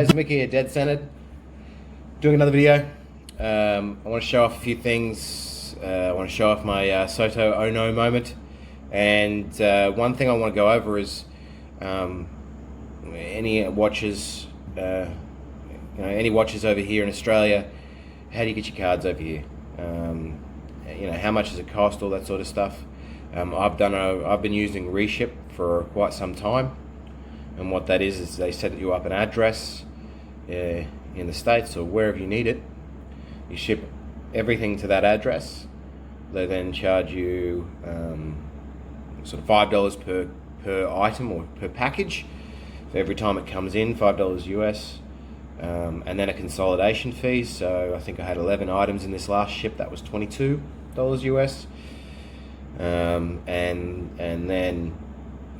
guys, Mickey here, Dead Centered, doing another video. I want to show off a few things. I want to show off my Soto Oh No moment, and one thing I want to go over is any watches, any watches over here in Australia. How do you get your cards over here? How much does it cost? All that sort of stuff. I've been using Reship for quite some time. And what that is they set you up an address in the States or wherever you need it. You ship everything to that address. They then charge you sort of $5 per item or per package for every time it comes in, $5 US. And then a consolidation fee. So I think I had 11 items in this last ship. That was $22 US. And then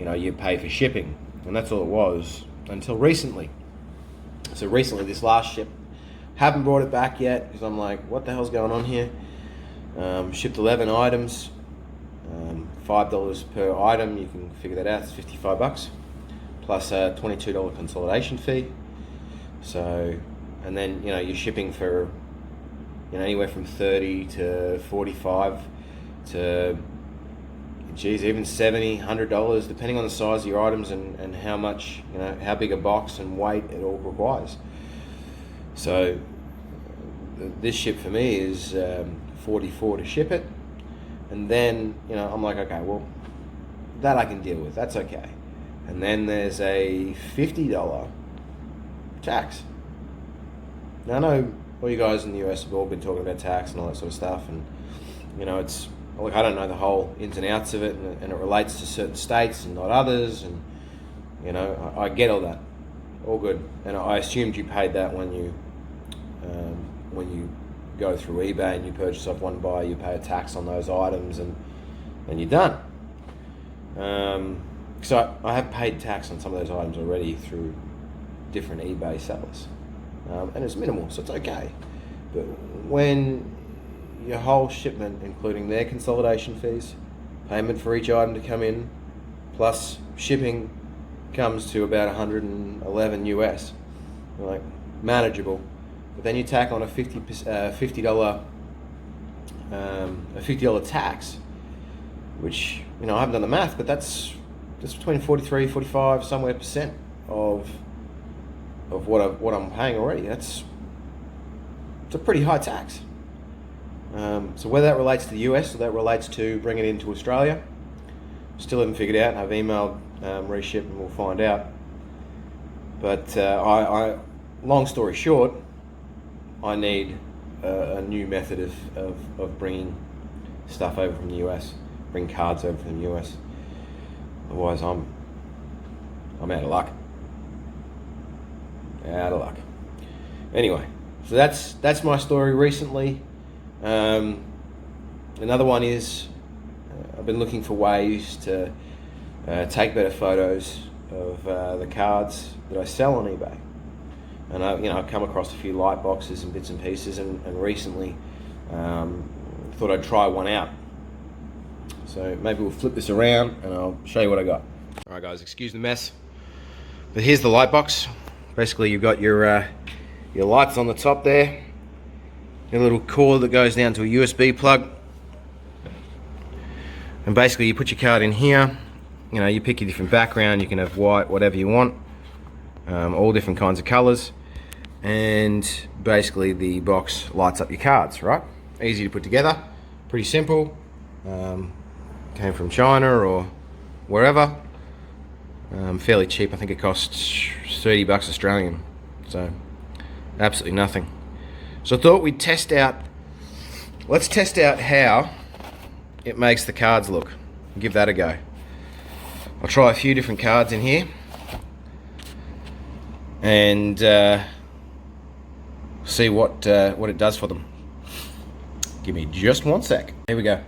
you pay for shipping. And that's all it was until recently. So recently, this last ship, haven't brought it back yet because I'm like, what the hell's going on here? Shipped 11 items, $5 per item. You can figure that out. It's $55 plus a $22 consolidation fee. So, and then you're shipping for anywhere from 30 to 45 to even $70, $100, depending on the size of your items and how much, how big a box and weight it all requires. So this ship for me is $44 to ship it, and then I'm like, okay, well, that I can deal with. That's okay. And then there's a $50 tax. Now I know all you guys in the US have all been talking about tax and all that sort of stuff, and it's. Look, I don't know the whole ins and outs of it, and it relates to certain states and not others, and I get all that, all good. And I assumed you paid that when you go through eBay and you purchase off one buy, you pay a tax on those items, and you're done. So I have paid tax on some of those items already through different eBay sellers, and it's minimal, so it's okay. But when your whole shipment, including their consolidation fees, payment for each item to come in, plus shipping, comes to about 111 US. You're like, manageable. But then you tack on a $50 tax, which I haven't done the math, but that's between 43, 45, somewhere percent of what I'm paying already. It's a pretty high tax. So whether that relates to the US or that relates to bringing it into Australia, still haven't figured out. I've emailed Reship and we'll find out. But long story short, I need a new method of bringing stuff over from the US, bring cards over from the US. Otherwise, I'm out of luck. Out of luck. Anyway, so that's my story recently. Another one is I've been looking for ways to take better photos of the cards that I sell on eBay, and I've come across a few light boxes and bits and pieces, and recently thought I'd try one out. So maybe we'll flip this around and I'll show you what I got. All right, guys, excuse the mess, but here's the light box. Basically, you've got your lights on the top there. A little cord that goes down to a USB plug, and basically you put your card in here. You pick your different background. You can have white, whatever you want, all different kinds of colors, and basically the box lights up your cards. Right, easy to put together, pretty simple. Came from China or wherever. Fairly cheap. I think it costs $30 Australian, so absolutely nothing. So I thought we'd let's test out how it makes the cards look. Give that a go. I'll try a few different cards in here and see what it does for them. Give me just one sec. Here we go.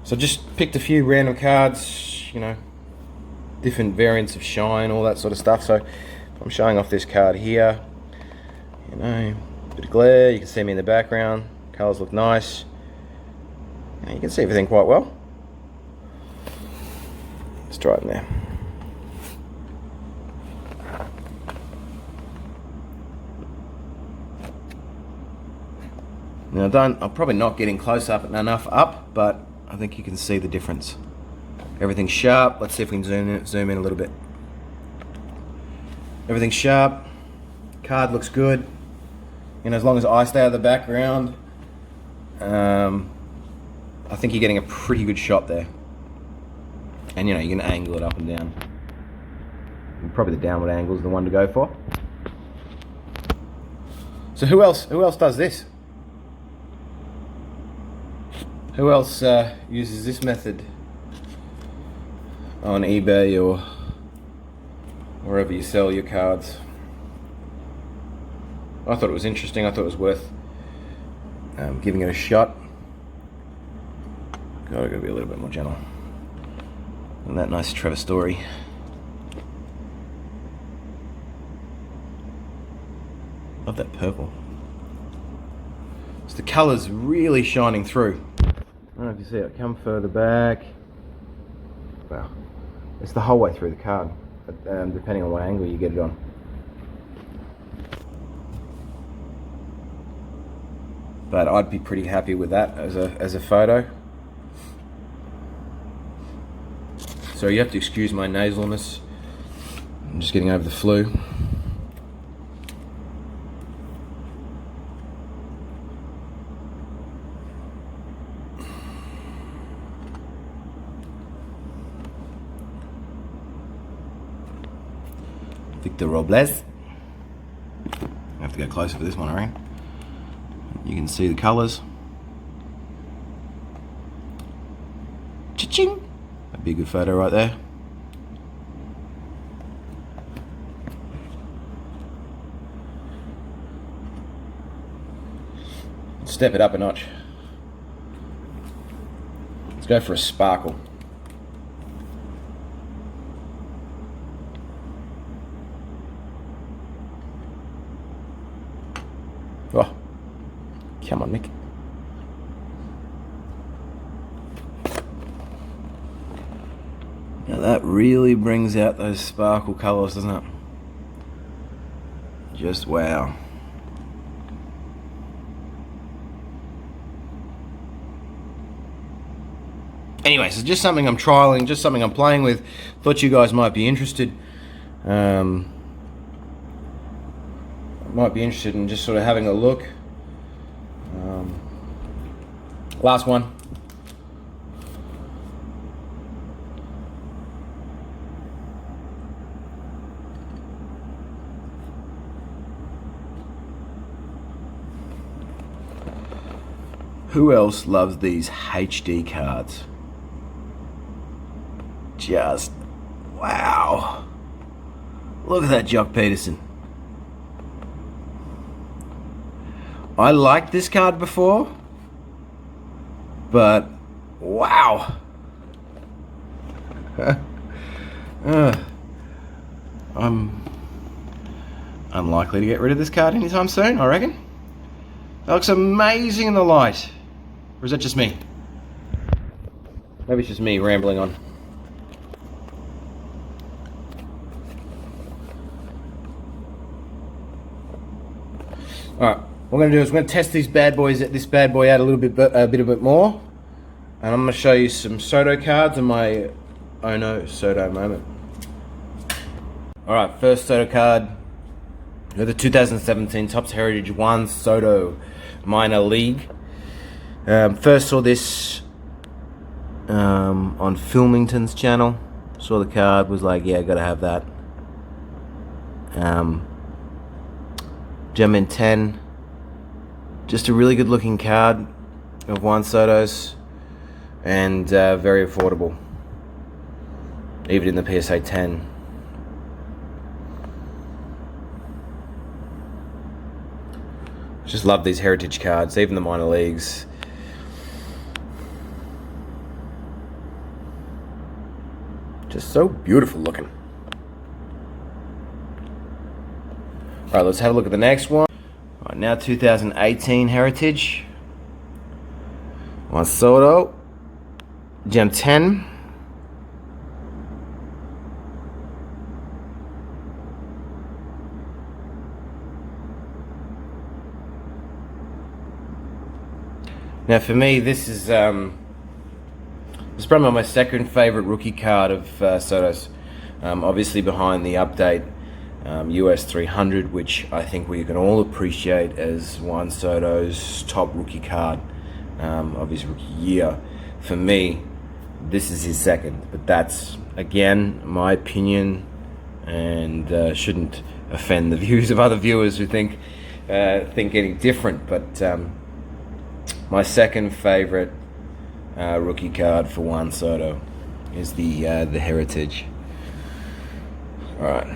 So I just picked a few random cards, different variants of shine, all that sort of stuff. So I'm showing off this card here, bit of glare, you can see me in the background, colours look nice, you can see everything quite well. Let's try it now. Now I'm probably not getting close up enough up, but I think you can see the difference. Everything's sharp. Let's see if we can zoom in a little bit. Everything's sharp. Card looks good. You know, as long as I stay out of the background, I think you're getting a pretty good shot there. And you know, you can angle it up and down. Probably the downward angle is the one to go for. So who else does this? Who else uses this method on eBay or wherever you sell your cards? I thought it was interesting. I thought it was worth giving it a shot. Gotta be a little bit more gentle. Isn't that nice, Trevor Story? Love that purple. So the colour's really shining through. I don't know if you see it. Come further back. Wow, it's the whole way through the card, depending on what angle you get it on. But I'd be pretty happy with that as a photo. So you have to excuse my nasalness. I'm just getting over the flu. Victor Robles. I have to go closer for this one, I reckon. You can see the colours. Cha-ching! That'd be a good photo right there. Step it up a notch. Let's go for a sparkle. Oh, come on, Nick. Now that really brings out those sparkle colours, doesn't it? Just wow. Anyway, so just something I'm trialing, just something I'm playing with. Thought you guys might be interested. Might be interested in just sort of having a look. Last one. Who else loves these HD cards? Just wow. Look at that Jock Peterson. I liked this card before, but wow. I'm unlikely to get rid of this card anytime soon, I reckon. That looks amazing in the light. Or is that just me? Maybe it's just me rambling on. Alright, what we're going to do is we're going to test this bad boy out a bit more. And I'm going to show you some Soto cards and my Oh No Soto moment. Alright, first Soto card. The 2017 Topps Heritage 1 Soto Minor League. First saw this on Filmington's channel. Saw the card, was like, yeah, gotta have that. Gem in 10. Just a really good looking card of Juan Soto's, and very affordable, even in the PSA 10. Just love these heritage cards, even the minor leagues. Just so beautiful looking. Alright, let's have a look at the next one. Alright, now 2018 heritage. Juan Soto. Gem 10. Now for me, this is probably my second favourite rookie card of Soto's. Obviously behind the update US 300, which I think we can all appreciate as Juan Soto's top rookie card of his rookie year. For me, this is his second, but that's, again, my opinion, and shouldn't offend the views of other viewers who think any different. But my second favorite rookie card for Juan Soto is the Heritage. All right,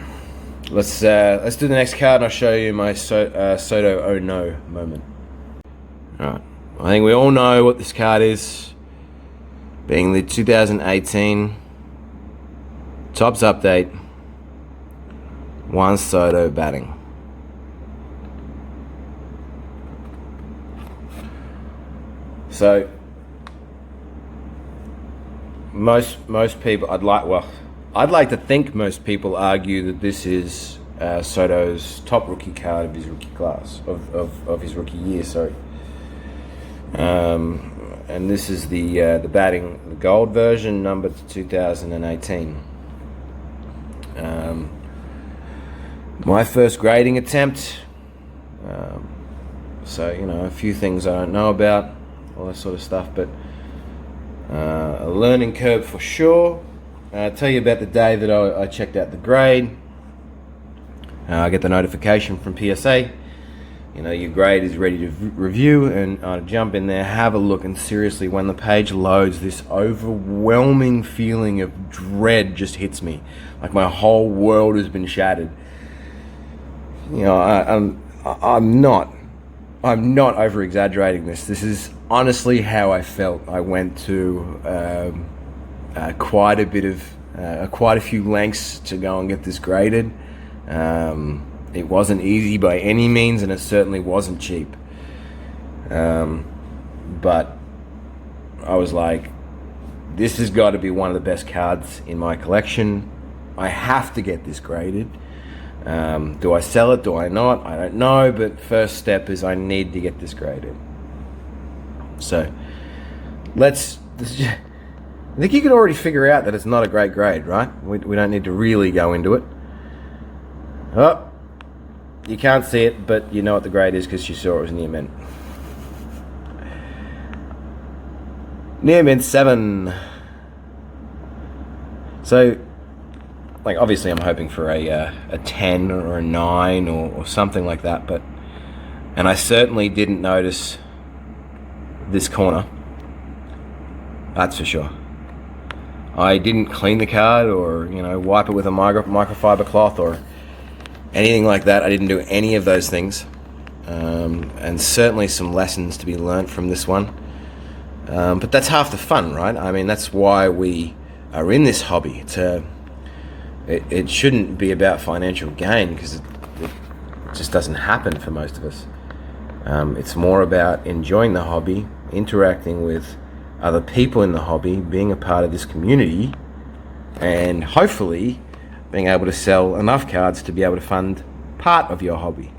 let's do the next card, and I'll show you my Soto Oh No moment. All right, I think we all know what this card is. Being the 2018 Topps update, Juan Soto batting. So most people, I'd like to think most people argue that this is Soto's top rookie card of his rookie class, of his rookie year. Sorry. And this is the batting, the gold version, numbered to 2018. My first grading attempt. So, you know, a few things I don't know about, all that sort of stuff, but a learning curve for sure. I'll tell you about the day that I checked out the grade. I get the notification from PSA. You know, your grade is ready to review, and I jump in there, have a look, and seriously, when the page loads, this overwhelming feeling of dread just hits me. Like my whole world has been shattered. You know, I'm not over exaggerating this. This is honestly how I felt. I went to quite a few lengths to go and get this graded. It wasn't easy by any means, and it certainly wasn't cheap. But I was like, this has got to be one of the best cards in my collection. I have to get this graded. Do I sell it? Do I not? I don't know, but first step is I need to get this graded. So I think you can already figure out that it's not a great grade, right? We don't need to really go into it. Oh, you can't see it, but you know what the grade is because you saw it was near mint. Near mint 7. So, like, obviously I'm hoping for a 10 or a 9 or something like that, and I certainly didn't notice this corner. That's for sure. I didn't clean the card or, you know, wipe it with a microfiber cloth or anything like that. I didn't do any of those things. And certainly some lessons to be learnt from this one. But that's half the fun, right? I mean, that's why we are in this hobby. It shouldn't be about financial gain, because it just doesn't happen for most of us. It's more about enjoying the hobby, interacting with other people in the hobby, being a part of this community, and hopefully being able to sell enough cards to be able to fund part of your hobby.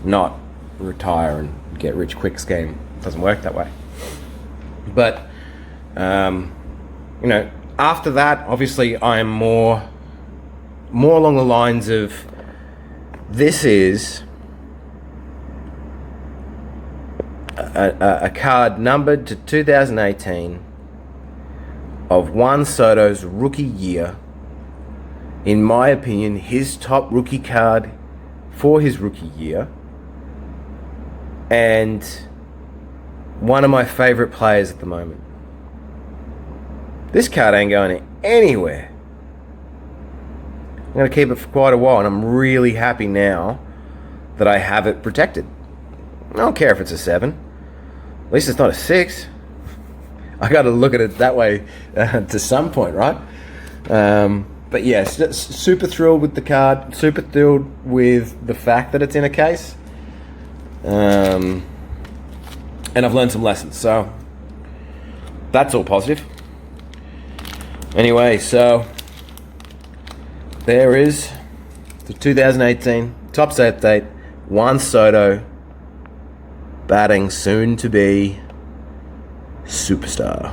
Not retire and get rich quick scheme. It doesn't work that way. But, you know, after that, obviously I am more along the lines of, this is a card numbered to 2018 of Juan Soto's rookie year. In my opinion, his top rookie card for his rookie year, and one of my favorite players at the moment. This card ain't going anywhere. I'm going to keep it for quite a while, and I'm really happy now that I have it protected. I don't care if it's a 7. At least it's not a 6. I got to look at it that way to some point, right? But yes, super thrilled with the card. Super thrilled with the fact that it's in a case. And I've learned some lessons, so that's all positive. Anyway, so there is the 2018 Topps update, Juan Soto batting, soon to be superstar.